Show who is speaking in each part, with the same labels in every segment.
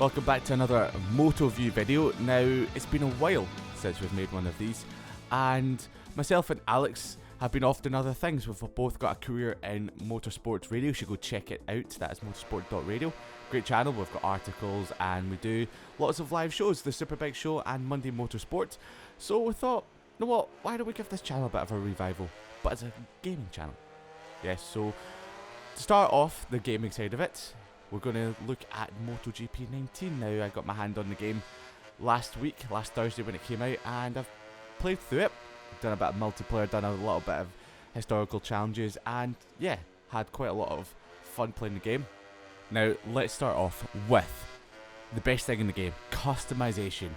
Speaker 1: Welcome back to another MotoView video. Now, it's been a while since we've made one of these, and myself and Alex have been off doing other things. We've both got a career in motorsports radio. You should go check it out. That is motorsport.radio. Great channel. We've got articles and we do lots of live shows, the Superbike Show and Monday Motorsport. So we thought, you know what, why don't we give this channel a bit of a revival, but as a gaming channel. Yes, so to start off the gaming side of it, we're going to look at MotoGP 19 now. I got my hand on the game last Thursday when it came out, and I've played through it, done a bit of multiplayer, done a little bit of historical challenges, and yeah, had quite a lot of fun playing the game. Now, let's start off with the best thing in the game, customization.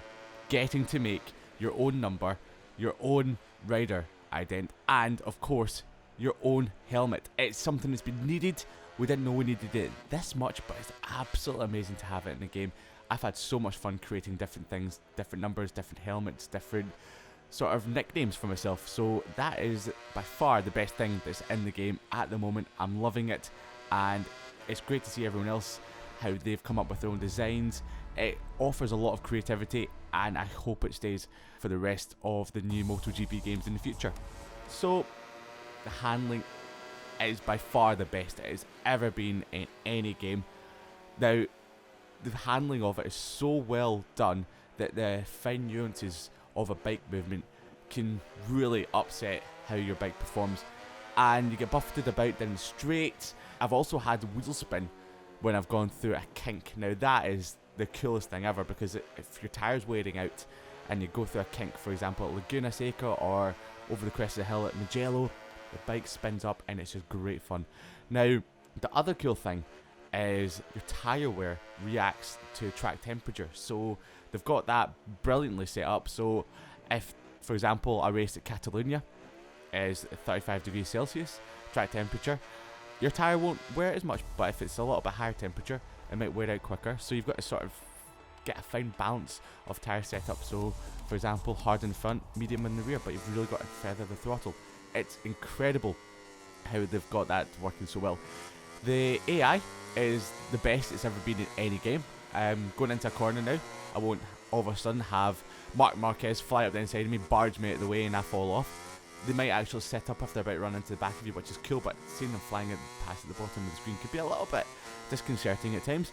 Speaker 1: Getting to make your own number, your own rider ident, and of course, your own helmet. It's something that's been needed. We didn't know we needed it this much, but it's absolutely amazing to have it in the game. I've had so much fun creating different things, different numbers, different helmets, different sort of nicknames for myself. So that is by far the best thing that's in the game at the moment. I'm loving it, and it's great to see everyone else, how they've come up with their own designs. It offers a lot of creativity, and I hope it stays for the rest of the new MotoGP games in the future. So the handling is by far the best it has ever been in any game. Now, the handling of it is so well done that the fine nuances of a bike movement can really upset how your bike performs, and you get buffeted about down the straight. I've also had wheel spin when I've gone through a kink. Now that is the coolest thing ever, because if your tire's wearing out and you go through a kink, for example at Laguna Seca or over the crest of the hill at Mugello, the bike spins up and it's just great fun. Now, the other cool thing is your tyre wear reacts to track temperature. So they've got that brilliantly set up. So if, for example, a race at Catalonia is 35 degrees Celsius track temperature, your tyre won't wear as much, but if it's a little bit higher temperature, it might wear out quicker. So you've got to sort of get a fine balance of tyre setup. So, for example, hard in the front, medium in the rear, but you've really got to feather the throttle. It's incredible how they've got that working so well. The AI is the best it's ever been in any game. Going into a corner now, I won't all of a sudden have Marc Marquez fly up the inside of me, barge me out of the way and I fall off. They might actually set up if they're about to run into the back of you, which is cool, but seeing them flying past at the bottom of the screen could be a little bit disconcerting at times.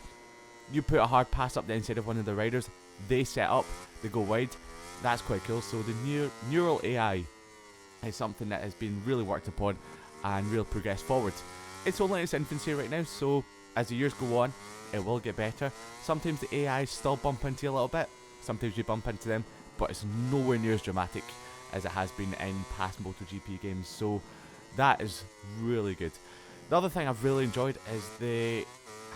Speaker 1: You put a hard pass up the inside of one of the riders, they set up, they go wide. That's quite cool. So the neural AI is something that has been really worked upon and real progress forward. It's only in its infancy right now, so as the years go on, it will get better. Sometimes the AI still bump into you a little bit, sometimes you bump into them, but it's nowhere near as dramatic as it has been in past MotoGP games, so that is really good. The other thing I've really enjoyed is the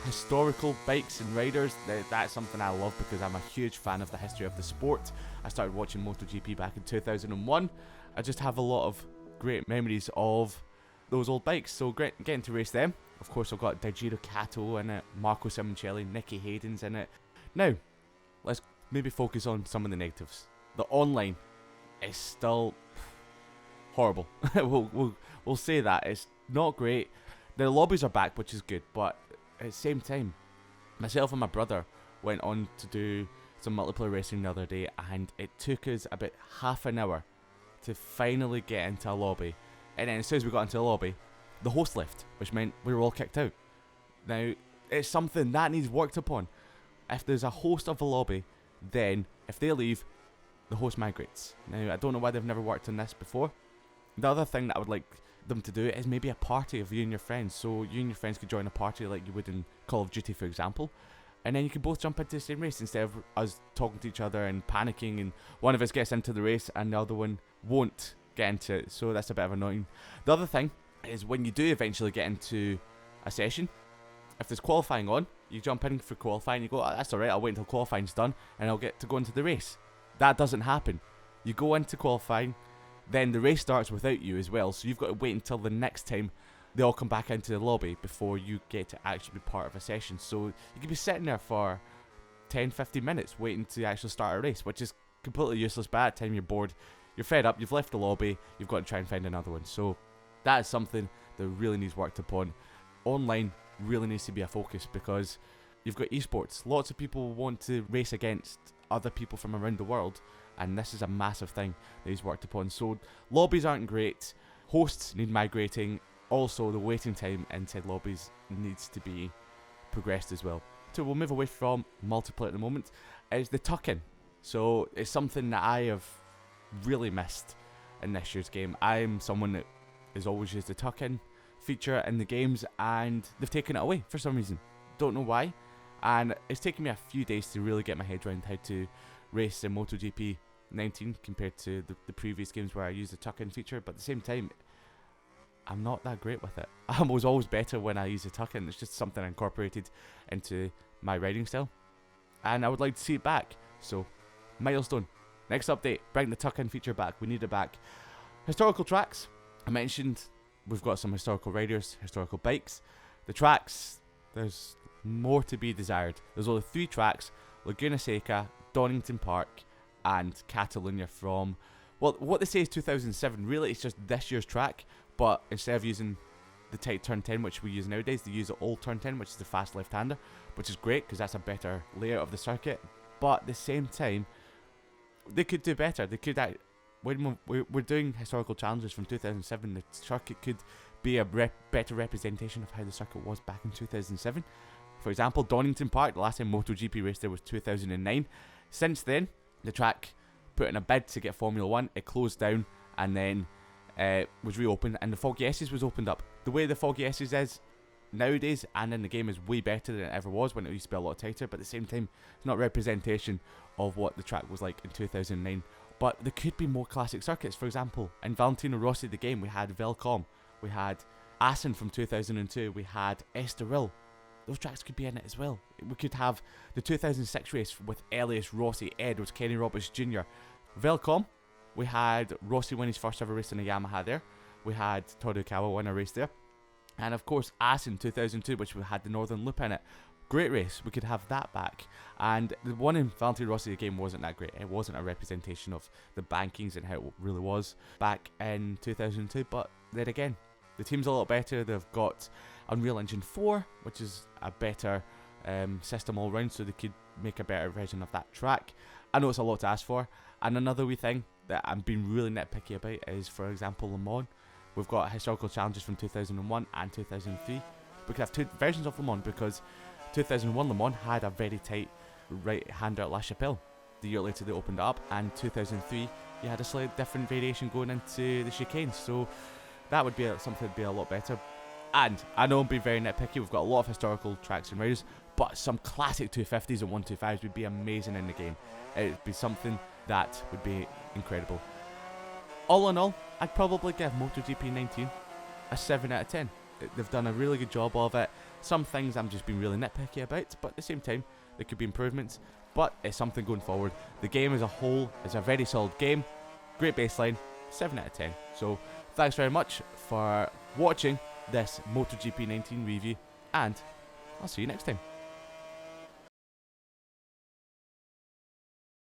Speaker 1: historical bikes and riders. That's something I love because I'm a huge fan of the history of the sport. I started watching MotoGP back in 2001. I just have a lot of great memories of those old bikes, so great getting to race them. Of course, I've got Daijiro Kato in it, Marco Simoncelli, Nicky Hayden's in it. Now, let's maybe focus on some of the negatives. The online is still horrible. we'll say that. It's not great. The lobbies are back, which is good, but at the same time, myself and my brother went on to do some multiplayer racing the other day, and it took us about half an hour to finally get into a lobby. And then as soon as we got into the lobby, the host left, which meant we were all kicked out. Now, it's something that needs worked upon. If there's a host of a lobby, then if they leave, the host migrates. Now, I don't know why they've never worked on this before. The other thing that I would like them to do is maybe a party of you and your friends. So you and your friends could join a party like you would in Call of Duty, for example. And then you can both jump into the same race instead of us talking to each other and panicking and one of us gets into the race and the other one won't get into it. So that's a bit of annoying. The other thing is when you do eventually get into a session, if there's qualifying on, you jump in for qualifying, you go, oh, that's alright, I'll wait until qualifying's done and I'll get to go into the race. That doesn't happen. You go into qualifying, then the race starts without you as well, so you've got to wait until the next time they all come back into the lobby before you get to actually be part of a session. So you could be sitting there for 10-15 minutes waiting to actually start a race, which is completely useless. By that time you're bored, you're fed up, you've left the lobby, you've got to try and find another one. So that is something that really needs worked upon. Online really needs to be a focus because you've got esports. Lots of people want to race against other people from around the world, and this is a massive thing that he's worked upon. So lobbies aren't great, hosts need migrating, also the waiting time inside lobbies needs to be progressed as well. So we'll move away from multiplayer at the moment, is the tuck-in. So it's something that I have really missed in this year's game. I'm someone that has always used the tuck-in feature in the games, and they've taken it away for some reason. Don't know why, and it's taken me a few days to really get my head around how to race in MotoGP 19 compared to the previous games where I used the tuck-in feature, but at the same time, I'm not that great with it. I was always better when I use the tuck-in. It's just something I incorporated into my riding style, and I would like to see it back. So, milestone. Next update, bring the tuck-in feature back. We need it back. Historical tracks. I mentioned we've got some historical riders, historical bikes. The tracks, there's more to be desired. There's only 3 tracks: Laguna Seca, Donington Park, and Catalunya from, well, what they say is 2007. Really, it's just this year's track, but instead of using the tight turn 10, which we use nowadays, they use the old turn 10, which is the fast left-hander, which is great because that's a better layout of the circuit. But at the same time, they could do better. They could, when we're doing historical challenges from 2007, the circuit could be a better representation of how the circuit was back in 2007. For example, Donington Park, the last time MotoGP raced there was 2009. Since then, the track put in a bid to get Formula 1, it closed down and then was reopened, and the Foggy S's was opened up. The way the Foggy S's is nowadays and in the game is way better than it ever was when it used to be a lot tighter, but at the same time, it's not representation of what the track was like in 2009. But there could be more classic circuits. For example, in Valentino Rossi the game, we had Velcom, we had Assen from 2002, we had Estoril. Those tracks could be in it as well. We could have the 2006 race with Elias, Rossi, Edwards, Kenny Roberts Jr. Velcom, we had Rossi win his first ever race in a Yamaha there. We had Todokawa win a race there. And of course, Assen 2002, which we had the Northern Loop in it. Great race. We could have that back. And the one in Valentino Rossi the game wasn't that great. It wasn't a representation of the bankings and how it really was back in 2002. But then again, the team's a lot better. They've got Unreal Engine 4, which is a better system all round, so they could make a better version of that track. I know it's a lot to ask for. And another wee thing that I'm being really nitpicky about is, for example, Le Mans. We've got historical challenges from 2001 and 2003. We could have 2 versions of Le Mans because 2001 Le Mans had a very tight right-hander at La Chapelle. The year later they opened it up, and 2003 you had a slightly different variation going into the chicanes. So that would be something that would be a lot better. And I know I'm being very nitpicky, we've got a lot of historical tracks and riders, but some classic 250s and 125s would be amazing in the game. It would be something that would be incredible. All in all, I'd probably give MotoGP 19 a 7 out of 10. They've done a really good job of it. Some things I'm just being really nitpicky about, but at the same time, there could be improvements. But it's something going forward. The game as a whole is a very solid game. Great baseline, 7 out of 10. So thanks very much for watching this MotoGP 19 review, and I'll see you next time.